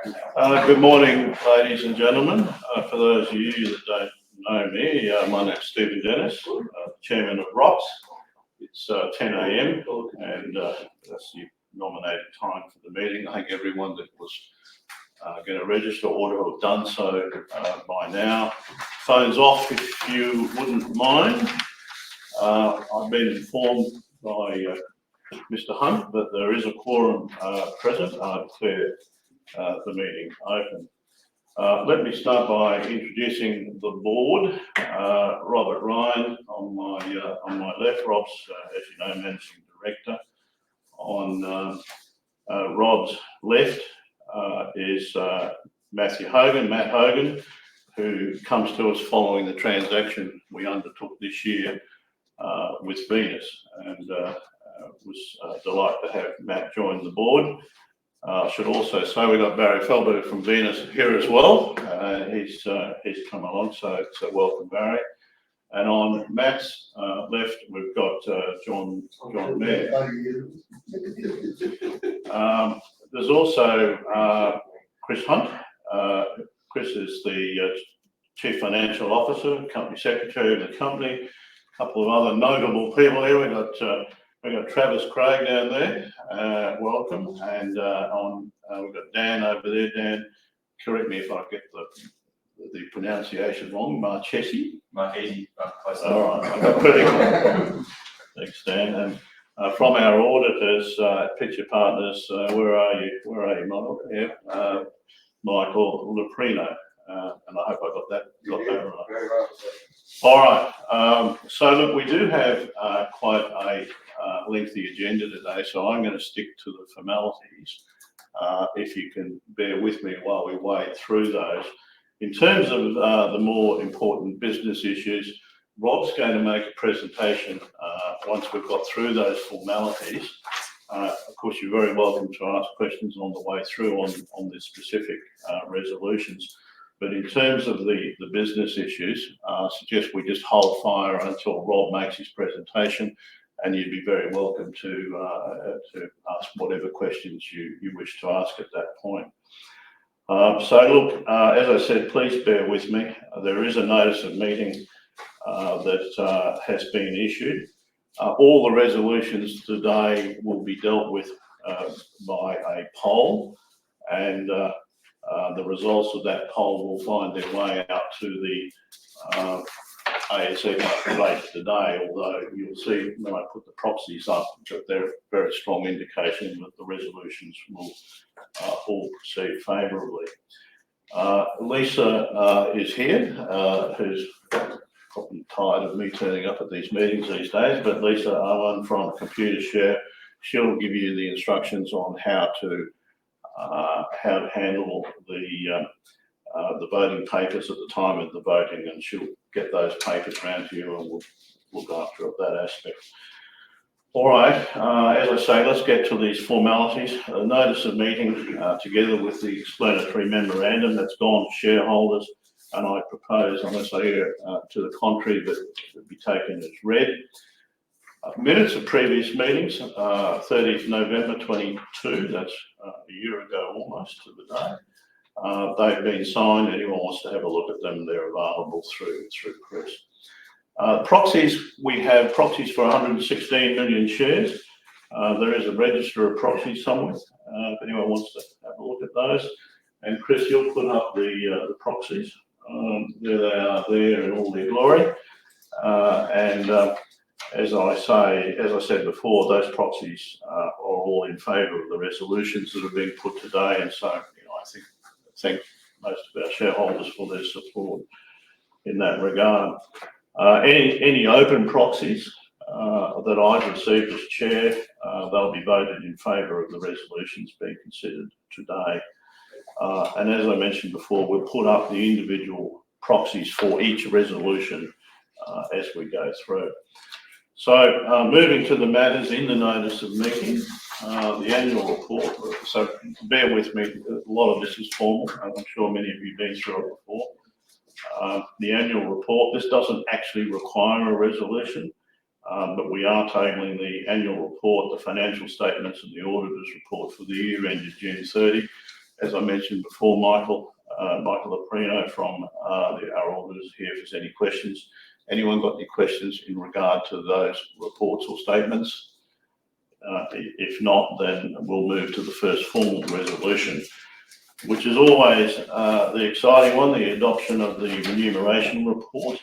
Good morning, ladies and gentlemen. For those of you that don't know me, my name's Stephen Dennis, Chairman of ROTS. It's 10 a.m. and that's the nominated time for the meeting. I think everyone that was going to register ought to have done so by now. Phones off if you wouldn't mind. I've been informed by Mr. Hunt that there is a quorum present. I declare the meeting open. Let me start by introducing the board. Robert Ryan on my left. Rob's, as you know, Managing Director. On Rob's left is Matthew Hogan, Matt Hogan, who comes to us following the transaction we undertook this year with Venus, and was delighted to have Matt join the board. I should also say we've got Barry Felberg from Venus here as well. He's come along, so welcome, Barry. And on Matt's left, we've got John Mayer. There's also Chris Hunt. Chris is the Chief Financial Officer, Company Secretary of the company. A couple of other notable people here. We've got Travis Craig down there, welcome, and we've got Dan over there. Dan, correct me if I get the pronunciation wrong. Marchesi. All right, I got pretty good. Thanks, Dan. And from our auditors, Picture Partners, where are you? Michael? Yeah, Michael Luprino, and I hope I got that right. Very well. All right. So look, we do have quite a lengthy agenda today, so I'm going to stick to the formalities. If you can bear with me while we wade through those. In terms of the more important business issues, Rob's going to make a presentation once we've got through those formalities. Of course, you're very welcome to ask questions on the way through on the specific resolutions. But in terms of the business issues, I suggest we just hold fire until Rob makes his presentation, and you'd be very welcome to ask whatever questions you wish to ask at that point. So look, as I said, please bear with me. There is a notice of meeting that has been issued. All the resolutions today will be dealt with by a poll, and the results of that poll will find their way out to the ASX later today, although you'll see when I put the proxies up that they're a very strong indication that the resolutions will all proceed favourably. Lisa is here, who's probably tired of me turning up at these meetings these days, but Lisa Owen from Computershare, she'll give you the instructions on how to handle the voting papers at the time of the voting, and she'll get those papers around to you, and we'll look after that aspect. All right, as I say, let's get to these formalities. A notice of meeting together with the explanatory memorandum that's gone to shareholders, and I propose, unless I hear to the contrary, that it be taken as read. Minutes of previous meetings, 30th November 22, that's a year ago almost to the day. They've been signed. Anyone wants to have a look at them, they're available through Chris. Proxies, we have proxies for 116 million shares. There is a register of proxies somewhere, if anyone wants to have a look at those. And Chris, you'll put up the proxies. There they are there in all their glory. As I said before, those proxies are all in favour of the resolutions that have been put today, and so I thank most of our shareholders for their support in that regard. Any open proxies that I've received as chair, they'll be voted in favour of the resolutions being considered today. And as I mentioned before, we'll put up the individual proxies for each resolution as we go through. So moving to the matters in the notice of meeting, the annual report. So bear with me, a lot of this is formal. I'm sure many of you have been through it before. The annual report, this doesn't actually require a resolution, but we are tabling the annual report, the financial statements and the auditor's report for the year ended June 30. as I mentioned before, Michael Aprino from our auditors here if there's any questions. Anyone got any questions in regard to those reports or statements? If not, then we'll move to the first formal resolution, which is always the exciting one, the adoption of the remuneration report.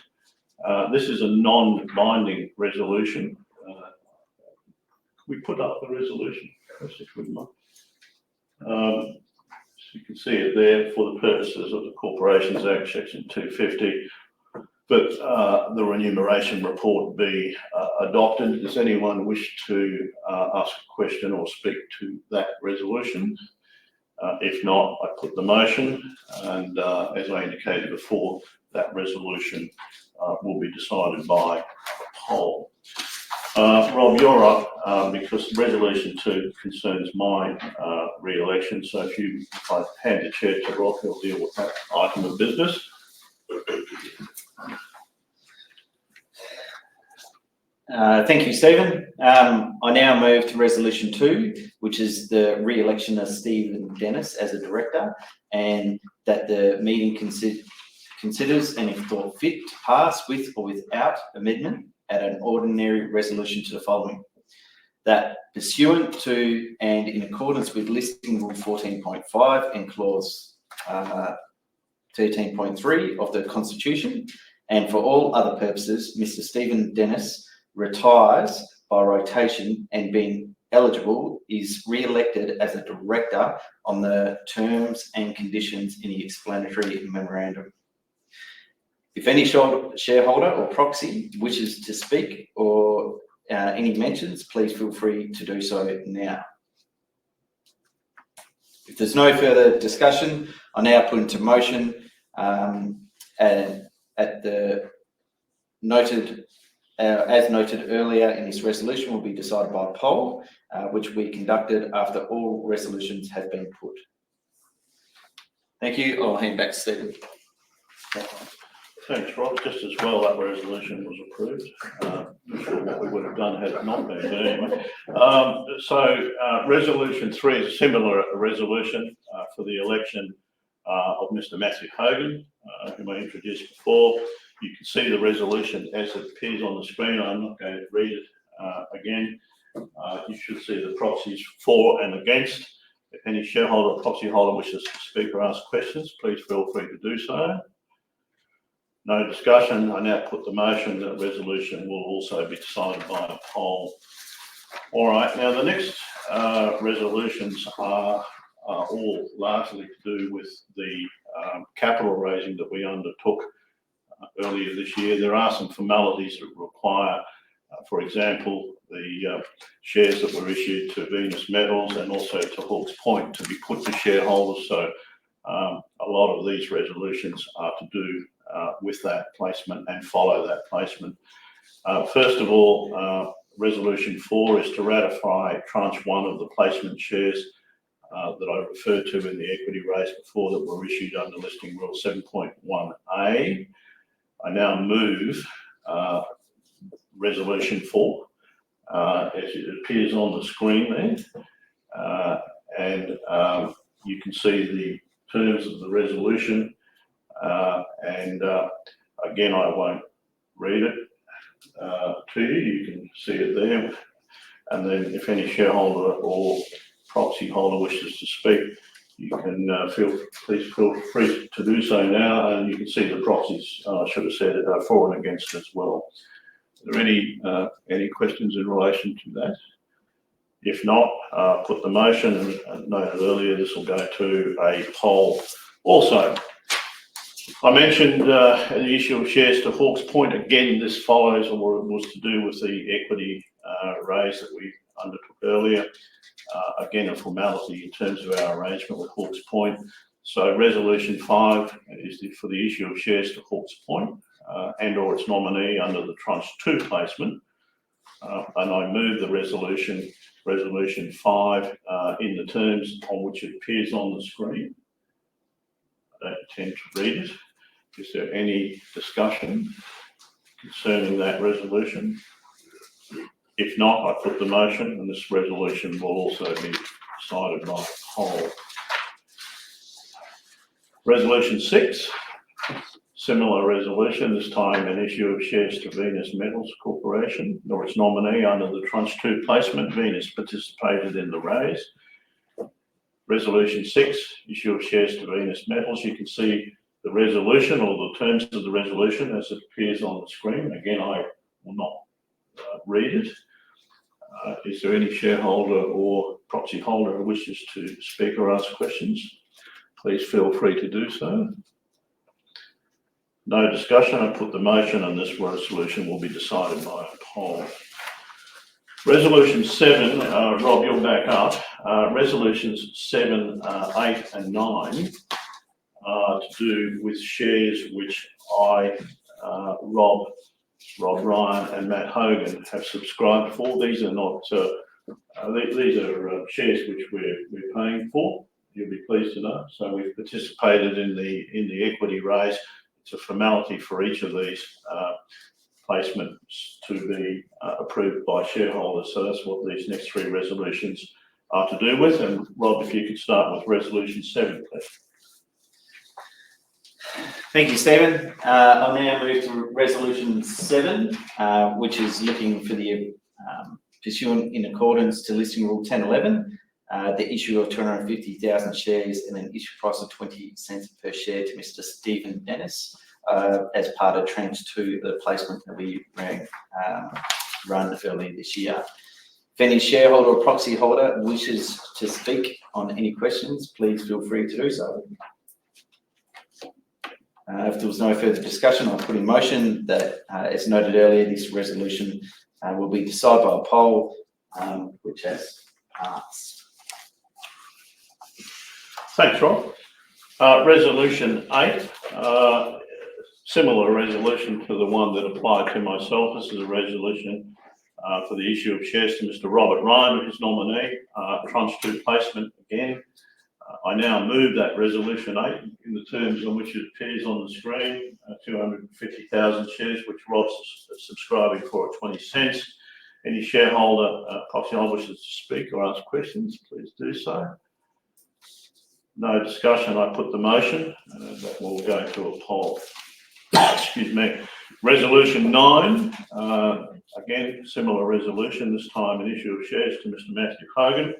This is a non-binding resolution. Can we put up the resolution? So you can see it there for the purposes of the Corporations Act, Section 250. But the remuneration report be adopted. Does anyone wish to ask a question or speak to that resolution? If not, I put the motion, and as I indicated before, that resolution will be decided by poll. Rob, you're up because resolution 2 concerns my re-election. So if I hand the chair to Rob, he'll deal with that item of business. Thank you, Stephen. I now move to resolution 2, which is the re-election of Stephen Dennis as a director, and that the meeting considers and if thought fit to pass with or without amendment at an ordinary resolution to the following: that pursuant to and in accordance with Listing Rule 14.5 and Clause 13.3 of the Constitution, and for all other purposes, Mr. Stephen Dennis retires by rotation and being eligible is re-elected as a director on the terms and conditions in the explanatory memorandum. If any shareholder or proxy wishes to speak or any mentions, please feel free to do so now. If there's no further discussion, I now put into motion and at the noted as noted earlier in this resolution will be decided by poll, which we conducted after all resolutions have been put. Thank you. I'll hand back to Stephen. Thanks, Rob. Just as well that resolution was approved. Not sure what we would have done had it not been, but anyway. Resolution 3 is a similar resolution for the election of Mr. Matthew Hogan, whom I introduced before. You can see the resolution as it appears on the screen. I'm not going to read it again. You should see the proxies for and against. If any shareholder or proxy holder wishes to speak or ask questions, please feel free to do so. No discussion. I now put the motion that resolution will also be decided by a poll. All right. Now the next resolutions are all largely to do with the capital raising that we undertook earlier this year. There are some formalities that require, for example, the shares that were issued to Venus Metals and also to Hawke's Point to be put to shareholders. So a lot of these resolutions are to do with that placement and follow that placement. First of all, resolution 4 is to ratify tranche 1 of the placement shares that I referred to in the equity raise before that were issued under Listing Rule 7.1A. I now move resolution 4 as it appears on the screen there, and you can see the terms of the resolution, and again I won't read it to you. You can see it there, and then if any shareholder or proxy holder wishes to speak, you can please feel free to do so now, and you can see the proxies. I should have said it for and against as well. Are there any questions in relation to that? If not, put the motion, and noted earlier this will go to a poll. Also, I mentioned the issue of shares to Hawke's Point. Again, this follows or was to do with the equity raise that we undertook earlier. Again, a formality in terms of our arrangement with Hawke's Point. So resolution 5 is for the issue of shares to Hawke's Point and or its nominee under the tranche 2 placement. And I move the resolution 5 in the terms on which it appears on the screen. I don't intend to read it. Is there any discussion concerning that resolution? If not, I put the motion, and this resolution will also be decided by poll. Resolution 6, similar resolution, this time an issue of shares to Venus Metals Corporation or its nominee under the Tranche 2 placement. Venus participated in the raise. Resolution 6, issue of shares to Venus Metals. You can see the resolution or the terms of the resolution as it appears on the screen. Again, I will not read it. Is there any shareholder or proxy holder who wishes to speak or ask questions? Please feel free to do so. No discussion. I put the motion and this resolution will be decided by a poll. Resolution 7, Rob, you'll back up. Resolutions 7, 8 and 9 are to do with shares which I, Rob, Ryan and Matt Hogan have subscribed for. These are not, these are shares which we're paying for. You'll be pleased to know. So we've participated in the equity raise. It's a formality for each of these placements to be approved by shareholders. So that's what these next 3 resolutions are to do with. And Rob, if you could start with resolution 7, please. Thank you, Stephen. I'll now move to resolution 7, which is looking for the pursuant in accordance to listing rule 10.11, the issue of 250,000 shares and an issue price of 20 cents per share to Mr. Stephen Dennis as part of tranche 2 of the placement that we run earlier this year. If any shareholder or proxy holder wishes to speak on any questions, please feel free to do so. If there was no further discussion, I'll put in motion that, as noted earlier, this resolution will be decided by a poll, which has passed. Thanks, Rob. Resolution 8, similar resolution to the one that applied to myself. This is a resolution for the issue of shares to Mr. Robert Ryan, his nominee, tranche 2 placement again. I now move that resolution 8 in the terms on which it appears on the screen, 250,000 shares, which Rob's subscribing for at 20 cents. Any shareholder, proxy holder wishes to speak or ask questions, please do so. No discussion. I put the motion and that will go to a poll. Excuse me. Resolution 9, again, similar resolution, this time an issue of shares to Mr. Matthew Hogan,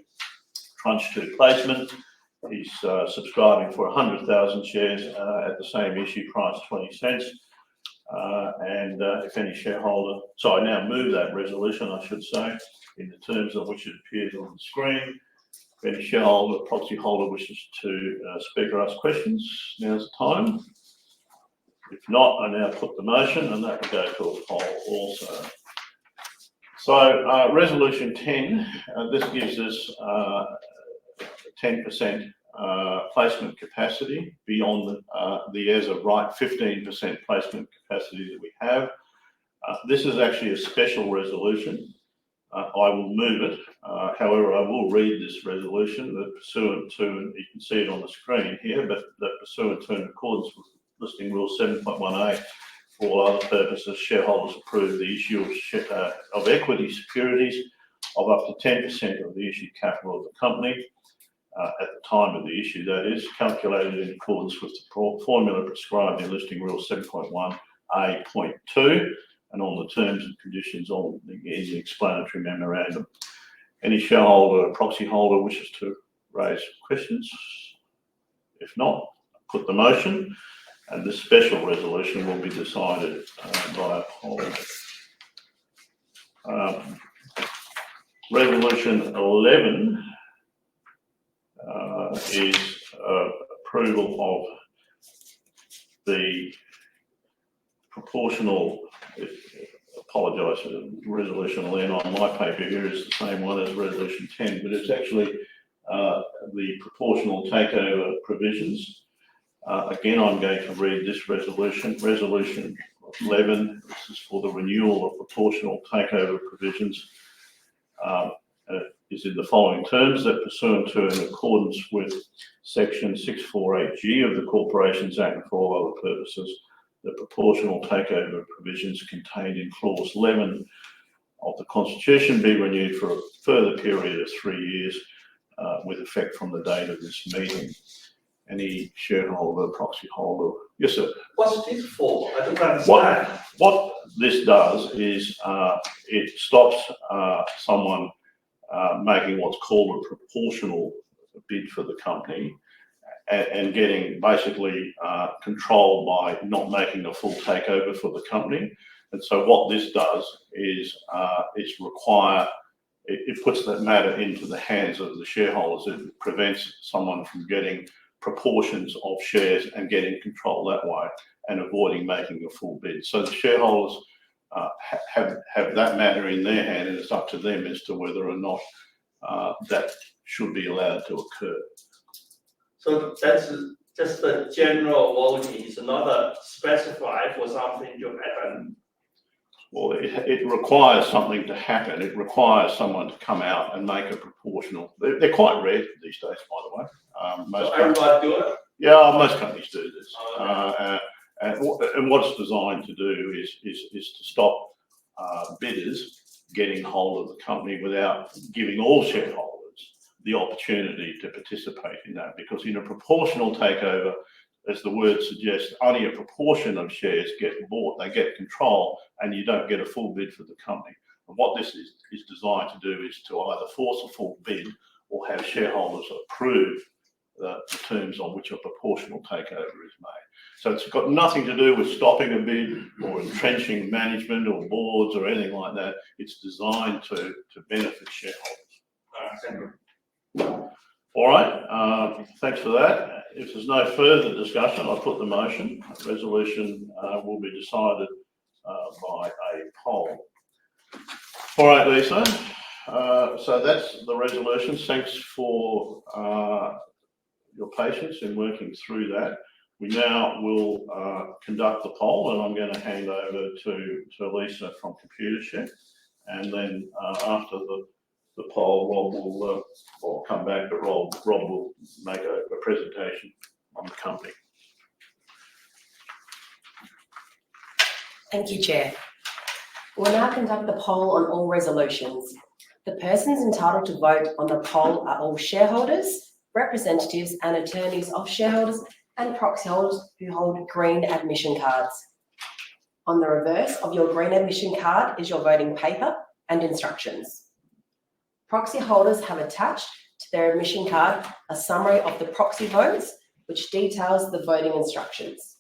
tranche 2 placement. He's subscribing for 100,000 shares at the same issue price, 20 cents. If any shareholder, so I now move that resolution, I should say, in the terms of which it appears on the screen. If any shareholder or proxy holder wishes to speak or ask questions, now's the time. If not, I now put the motion and that will go to a poll also. So resolution 10, this gives us 10% placement capacity beyond the as of right 15% placement capacity that we have. This is actually a special resolution. I will move it. However, I will read this resolution that pursuant to, and you can see it on the screen here, but that pursuant to in accordance with listing rule 7.1A, for all other purposes, shareholders approve the issue of equity securities of up to 10% of the issued capital of the company at the time of the issue, that is, calculated in accordance with the formula prescribed in listing rule 7.1A.2 and on the terms and conditions on the explanatory memorandum. Any shareholder or proxy holder wishes to raise questions? If not, put the motion and this special resolution will be decided by a poll. Resolution 11 is approval of the proportional, apologise for the resolution 11 on my paper here is the same one as resolution 10, but it's actually the proportional takeover provisions. Again, I'm going to read this resolution. Resolution 11, this is for the renewal of proportional takeover provisions. Is in the following terms: that pursuant to, in accordance with section 648G of the Corporations Act and for all other purposes, the proportional takeover provisions contained in clause 11 of the Constitution be renewed for a further period of 3 years with effect from the date of this meeting. any shareholder, proxy holder. Yes, sir. What's this for? I don't understand. What this does is it stops someone making what's called a proportional bid for the company and getting basically control by not making a full takeover for the company. And so what this does is it puts that matter into the hands of the shareholders. It prevents someone from getting proportions of shares and getting control that way and avoiding making a full bid. So the shareholders have that matter in their hand, and it's up to them as to whether or not that should be allowed to occur. So that's just the general voting. It's not specified for something to happen. Well, it requires something to happen. It requires someone to come out and make a proportional. They're quite rare these days, by the way. So everybody do it? Yeah, most companies do this. And what it's designed to do is to stop bidders getting hold of the company without giving all shareholders the opportunity to participate in that. Because in a proportional takeover, as the word suggests, only a proportion of shares get bought, they get control, and you don't get a full bid for the company. And what this is designed to do is to either force a full bid or have shareholders approve the terms on which a proportional takeover is made. So it's got nothing to do with stopping a bid or entrenching management or boards or anything like that. It's designed to benefit shareholders. All right, thanks for that. If there's no further discussion, I'll put the motion. Resolution will be decided by a poll. All right, Lisa. So that's the resolution. Thanks for your patience in working through that. We now will conduct the poll, and I'm going to hand over to Lisa from Computershare, and then after the poll, Rob will come back, but Rob will make a presentation on the company. Thank you, Chair. We'll now conduct the poll on all resolutions. The persons entitled to vote on the poll are all shareholders, representatives and attorneys of shareholders and proxy holders who hold green admission cards. On the reverse of your green admission card is your voting paper and instructions. Proxy holders have attached to their admission card a summary of the proxy votes, which details the voting instructions.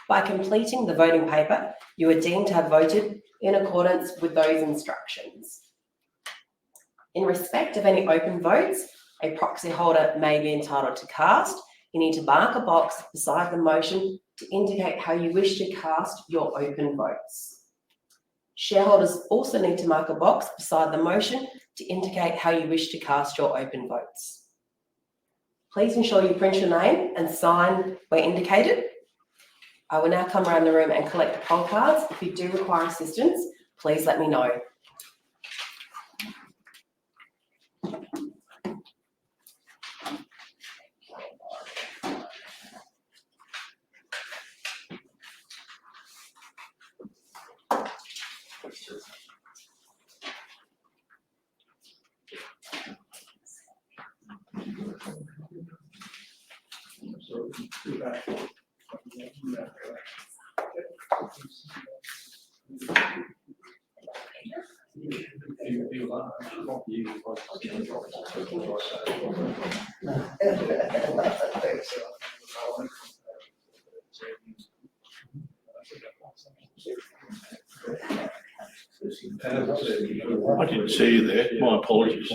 By completing the voting paper, you are deemed to have voted in accordance with those instructions. In respect of any open votes a proxy holder may be entitled to cast, you need to mark a box beside the motion to indicate how you wish to cast your open votes. Shareholders also need to mark a box beside the motion to indicate how you wish to cast your open votes. Please ensure you print your name and sign where indicated. I will now come around the room and collect the poll cards. If you do require assistance, please let me know. I didn't see you there. My apologies.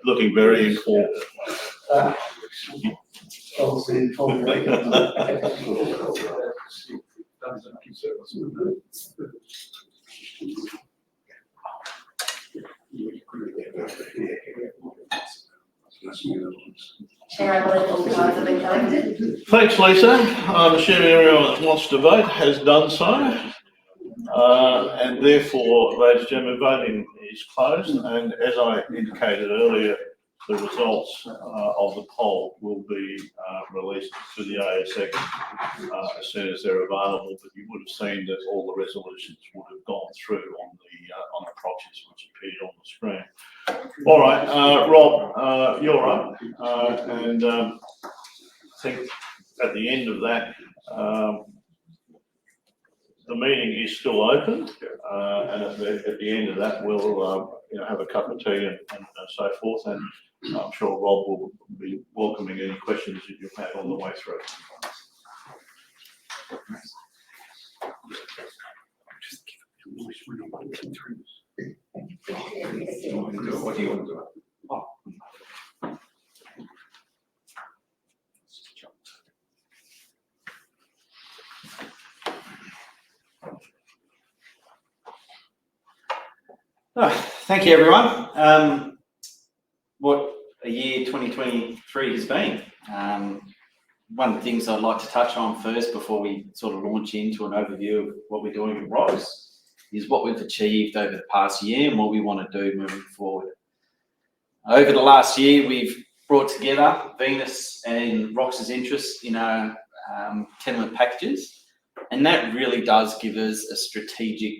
Looking very informed. Chair, I believe all cards have been collected. Thanks, Lisa. I'm assuming everyone that wants to vote has done so. And therefore, ladies and gentlemen, voting is closed. And as I indicated earlier, the results of the poll will be released to the ASX as soon as they're available. But you would have seen that all the resolutions would have gone through on the proxies which appeared on the screen. All right, Rob, you're up, and I think at the end of that, the meeting is still open, and at the end of that, we'll have a cup of tea and so forth, and I'm sure Rob will be welcoming any questions that you've had on the way through. What do you want to do? Thank you, everyone. What a year 2023 has been. One of the things I'd like to touch on first before we sort of launch into an overview of what we're doing at ROX is what we've achieved over the past year and what we want to do moving forward. Over the last year, we've brought together Venus and ROX's interest in our tenement packages, and that really does give us a strategic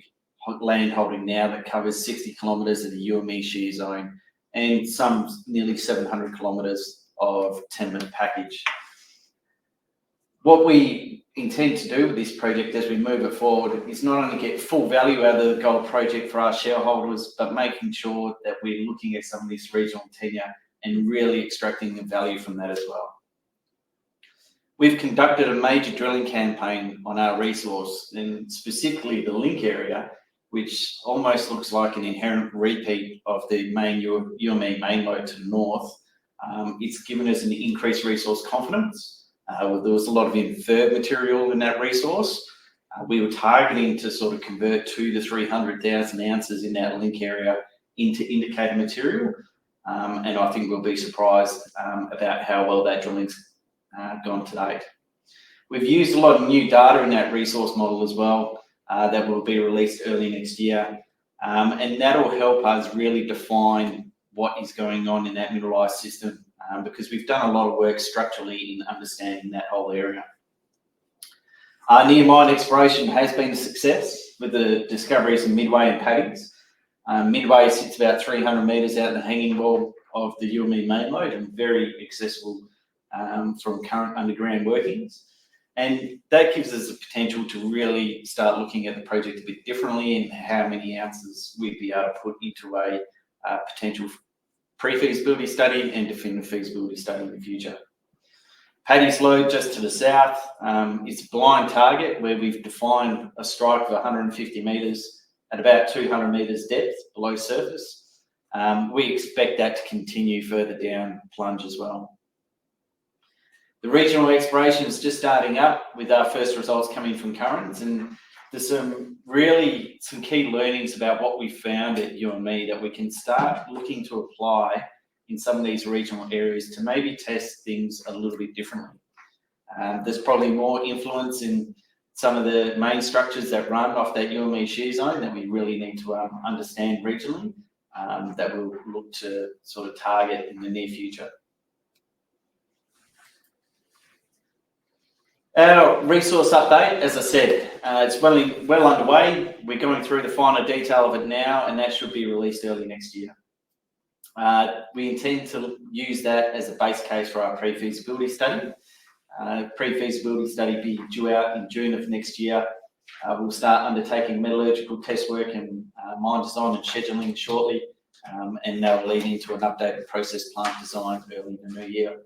land holding now that covers 60 kilometres of the UME shear zone and some nearly 700 kilometres of tenement package. What we intend to do with this project as we move it forward is not only get full value out of the gold project for our shareholders, but making sure that we're looking at some of this regional tenure and really extracting the value from that as well. We've conducted a major drilling campaign on our resource, and specifically the link area, which almost looks like an inherent repeat of the main UME main lode to the north. It's given us an increased resource confidence. There was a lot of inferred material in that resource. We were targeting to sort of convert 200,000 to 300,000 ounces in that link area into indicated material. And I think we'll be surprised about how well that drilling's gone to date. We've used a lot of new data in that resource model as well that will be released early next year. And that'll help us really define what is going on in that mineralised system because we've done a lot of work structurally in understanding that whole area. Our near mine exploration has been a success with the discoveries in Midway and Paddy's. Midway sits about 300 metres out in the hanging wall of the UME main lode and very accessible from current underground workings. And that gives us the potential to really start looking at the project a bit differently and how many ounces we'd be able to put into a potential pre-feasibility study and definitive feasibility study in the future. Paddy's lode just to the south, it's a blind target where we've defined a strike of 150 metres at about 200 metres depth below surface. We expect that to continue further down plunge as well. The regional exploration is just starting up with our first results coming from Currans, and there's some key learnings about what we found at UME that we can start looking to apply in some of these regional areas to maybe test things a little bit differently. There's probably more influence in some of the main structures that run off that UME shear zone that we really need to understand regionally that we'll look to sort of target in the near future. Our resource update, as I said, it's well underway. We're going through the finer detail of it now, and that should be released early next year. We intend to use that as a base case for our pre-feasibility study. Pre-feasibility study be due out in June of next year. We'll start undertaking metallurgical test work and mine design and scheduling shortly, and that'll lead into an updated process plant design early in the new year.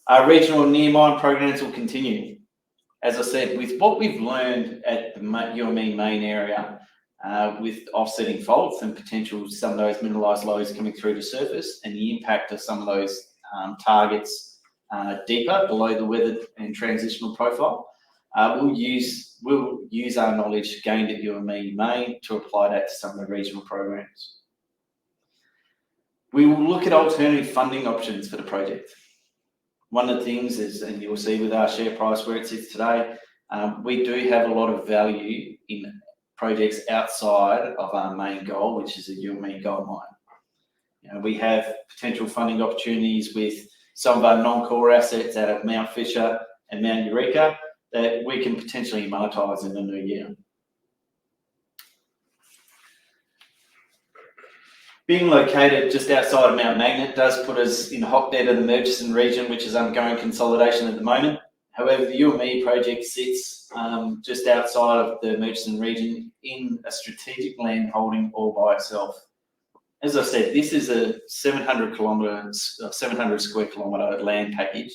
Our regional near mine programs will continue. As I said, with what we've learned at the UME main area, with offsetting faults and potential some of those mineralised lodes coming through the surface and the impact of some of those targets deeper below the weathered and transitional profile, we'll use our knowledge gained at UME main to apply that to some of the regional programs. We will look at alternative funding options for the project. One of the things is, and you'll see with our share price where it sits today, we do have a lot of value in projects outside of our main goal, which is a UME gold mine. We have potential funding opportunities with some of our non-core assets out of Mount Fisher and Mount Eureka that we can potentially monetize in the new year. Being located just outside of Mount Magnet does put us in the hotbed of the Murchison region, which is undergoing consolidation at the moment. However, the UME project sits just outside of the Murchison region in a strategic land holding all by itself. As I said, this is a 700 square kilometre land package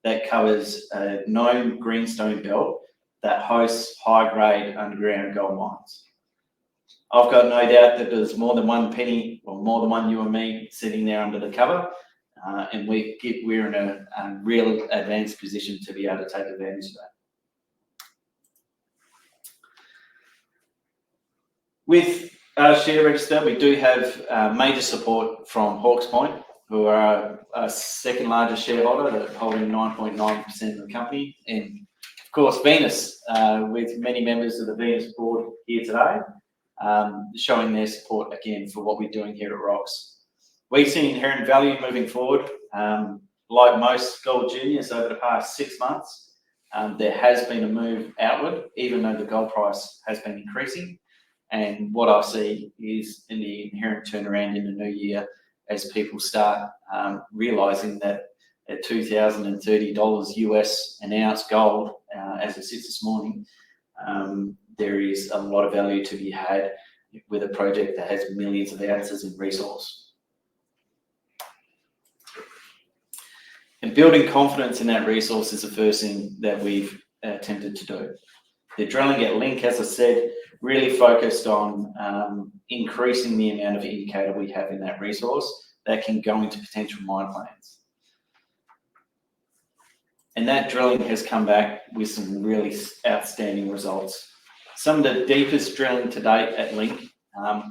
that covers a known greenstone belt that hosts high-grade underground gold mines. I've got no doubt that there's more than one penny or more than one UME sitting there under the cover, and we're in a real advanced position to be able to take advantage of that. With our share register, we do have major support from Hawke's Point, who are our second largest shareholder, holding 9.9% of the company, and of course Venus, with many members of the Venus board here today, showing their support again for what we're doing here at ROX. We see inherent value moving forward. Like most gold juniors over the past 6 months, there has been a move outward, even though the gold price has been increasing. And what I see is in the inherent turnaround in the new year as people start realising that at $2,030 US an ounce gold, as it sits this morning, there is a lot of value to be had with a project that has millions of ounces in resource. And building confidence in that resource is the first thing that we've attempted to do. The drilling at Link, as I said, really focused on increasing the amount of indicator we have in that resource that can go into potential mine plans. And that drilling has come back with some really outstanding results. Some of the deepest drilling to date at Link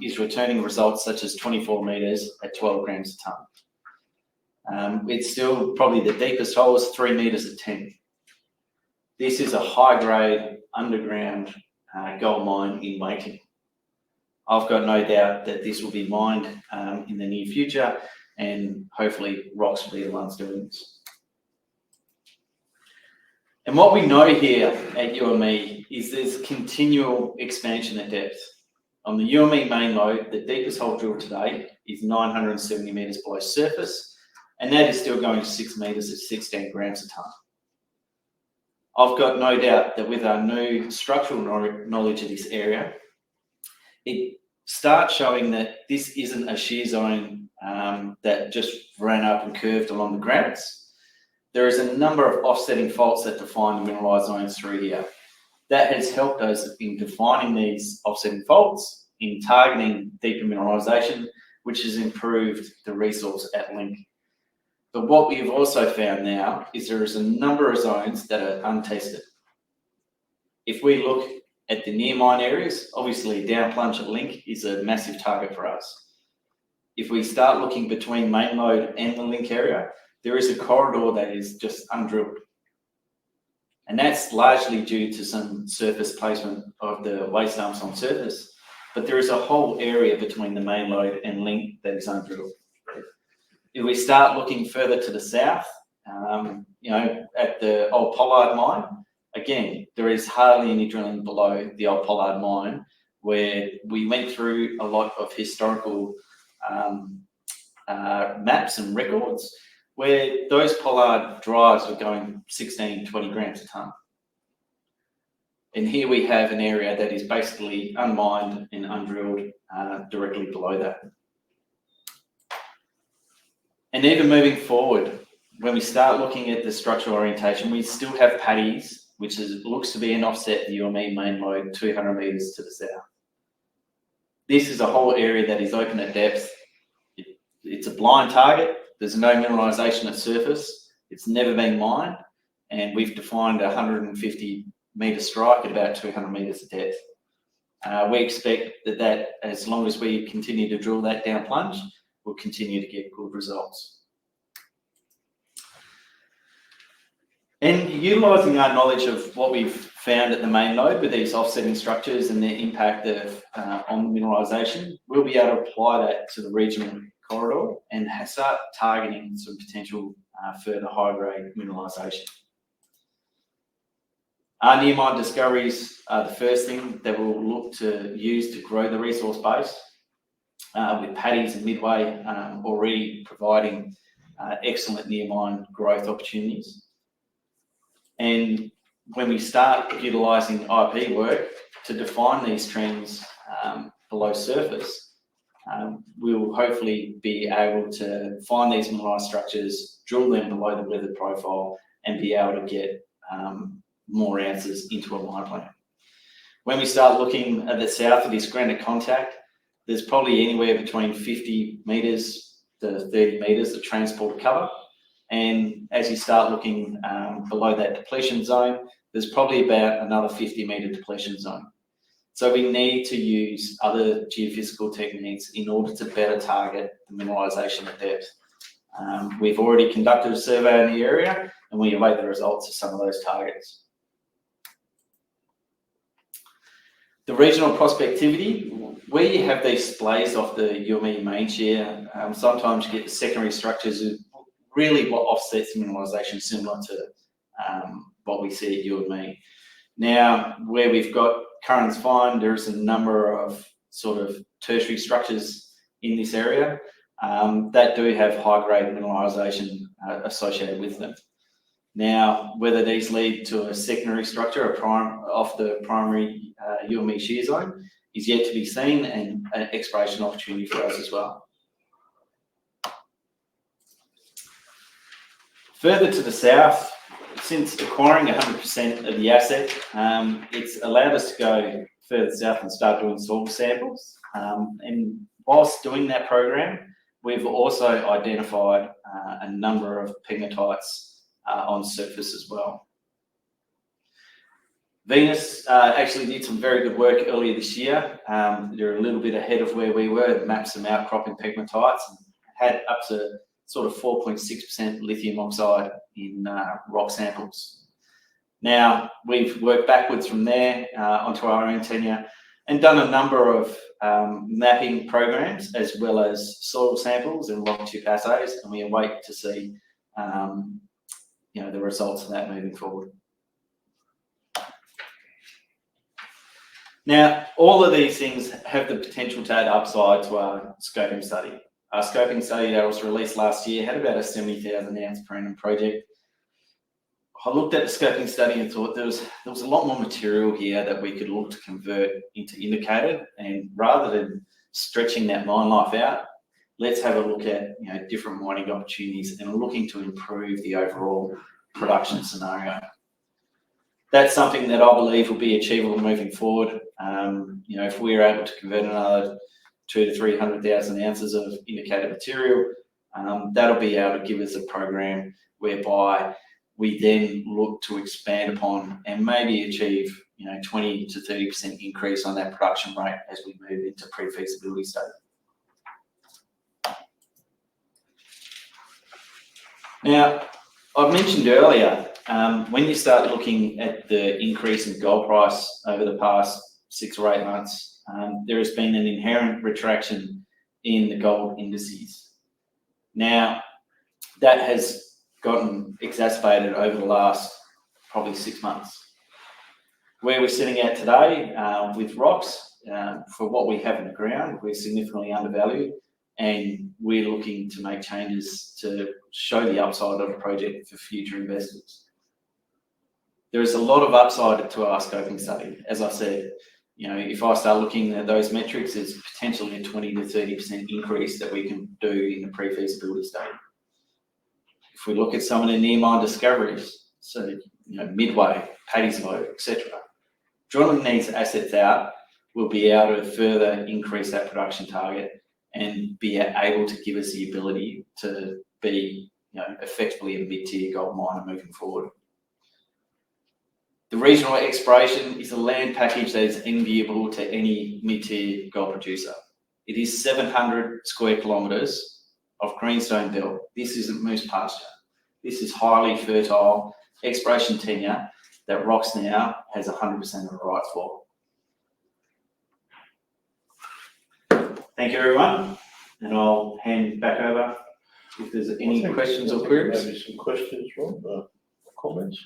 is returning results such as 24 metres at 12 grams a tonne. It's still probably the deepest hole is 3 metres at 10. This is a high-grade underground gold mine in waiting. I've got no doubt that this will be mined in the near future, and hopefully ROX will be the ones doing this. And what we know here at UME is there's continual expansion at depth. On the UME main lode, the deepest hole drilled to date is 970 metres below surface, and that is still going to 6 metres at 16 grams a tonne. I've got no doubt that with our new structural knowledge of this area, it starts showing that this isn't a shear zone that just ran up and curved along the granites. There is a number of offsetting faults that define the mineralised zones through here. That has helped us in defining these offsetting faults, in targeting deeper mineralisation, which has improved the resource at Link. But what we have also found now is there is a number of zones that are untested. If we look at the near mine areas, obviously down plunge at Link is a massive target for us. If we start looking between main lode and the Link area, there is a corridor that is just undrilled. And that's largely due to some surface placement of the waste dumps on surface. But there is a whole area between the main lode and Link that is undrilled. If we start looking further to the south, at the old Pollard mine, again, there is hardly any drilling below the old Pollard mine, where we went through a lot of historical maps and records, where those Pollard drives were going 16, 20 grams a tonne. And here we have an area that is basically unmined and undrilled directly below that. And even moving forward, when we start looking at the structural orientation, we still have paddies, which looks to be an offset the UME main lode 200 metres to the south. This is a whole area that is open at depth. It's a blind target. There's no mineralisation at surface. It's never been mined, and we've defined a 150 metre strike at about 200 metres of depth. We expect that as long as we continue to drill that down plunge, we'll continue to get good results. And utilising our knowledge of what we've found at the main lode with these offsetting structures and their impact on mineralisation, we'll be able to apply that to the regional corridor and start targeting some potential further high-grade mineralisation. Our near mine discoveries are the first thing that we'll look to use to grow the resource base. with Paddy's and Midway already providing excellent near mine growth opportunities. And when we start utilising IP work to define these trends below surface, we will hopefully be able to find these mineralised structures, drill them below the weathered profile, and be able to get more ounces into a mine plan. When we start looking at the south of this granite contact, there's probably anywhere between 50 metres to 30 metres of transport cover. And as you start looking below that depletion zone, there's probably about another 50-metre depletion zone. So we need to use other geophysical techniques in order to better target the mineralisation at depth. We've already conducted a survey in the area, and we await the results of some of those targets. The regional prospectivity, where you have these splays off the UME main shear, sometimes you get the secondary structures really what offsets mineralisation, similar to what we see at UME. Now, where we've got currents fine, there's a number of sort of tertiary structures in this area that do have high-grade mineralisation associated with them. Now, whether these lead to a secondary structure off the primary UME shear zone is yet to be seen, and an exploration opportunity for us as well. Further to the south, since acquiring 100% of the asset, it's allowed us to go further south and start doing soil samples. And whilst doing that program, we've also identified a number of pegmatites on surface as well. Venus actually did some very good work earlier this year. They're a little bit ahead of where we were, mapped some outcropping pegmatites and had up to sort of 4.6% lithium oxide in rock samples. Now, we've worked backwards from there onto our own tenure and done a number of mapping programs as well as soil samples and rock chip assays, and we await to see the results of that moving forward. Now, all of these things have the potential to add upside to our scoping study. Our scoping study that was released last year had about a 70,000 ounce per annum project. I looked at the scoping study and thought there was a lot more material here that we could look to convert into indicated, and rather than stretching that mine life out, let's have a look at different mining opportunities and looking to improve the overall production scenario. That's something that I believe will be achievable moving forward. If we're able to convert another 200,000 to 300,000 ounces of indicated material, that'll be able to give us a program whereby we then look to expand upon and maybe achieve 20 to 30% increase on that production rate as we move into pre-feasibility study. Now, I've mentioned earlier, when you start looking at the increase in gold price over the past 6 or 8 months, there has been an inherent retraction in the gold indices. Now, that has gotten exacerbated over the last probably 6 months. Where we're sitting at today with rocks, for what we have in the ground, we're significantly undervalued, and we're looking to make changes to show the upside of the project for future investors. There is a lot of upside to our scoping study. As I said, if I start looking at those metrics, there's potentially a 20 to 30% increase that we can do in the pre-feasibility study. If we look at some of the near mine discoveries, so Midway, Paddy's Low, etc., drilling these assets out will be able to further increase that production target and be able to give us the ability to be effectively a mid-tier gold miner moving forward. The regional exploration is a land package that is enviable to any mid-tier gold producer. It is 700 square kilometres of greenstone belt. This isn't moose pasture. This is highly fertile exploration tenure that Rox now has 100% of the rights for. Thank you, everyone, and I'll hand back over if there's any questions or queries. Maybe some questions, Rob, comments?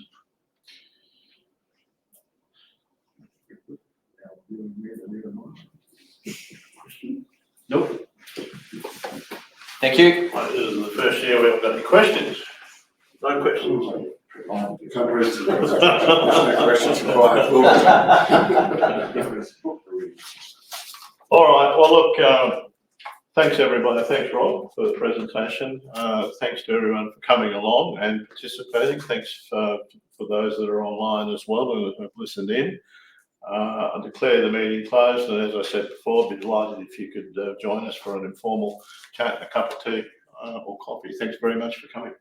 Nope. Thank you. Right, this is the first year we haven't got any questions. No questions. Can't raise the questions for quiet. All right, well, look, thanks everybody. Thanks, Rob, for the presentation. Thanks to everyone for coming along and participating. Thanks for those that are online as well who have listened in. I declare the meeting closed, and as I said before, I'd be delighted if you could join us for an informal chat, a cup of tea or coffee. Thanks very much for coming.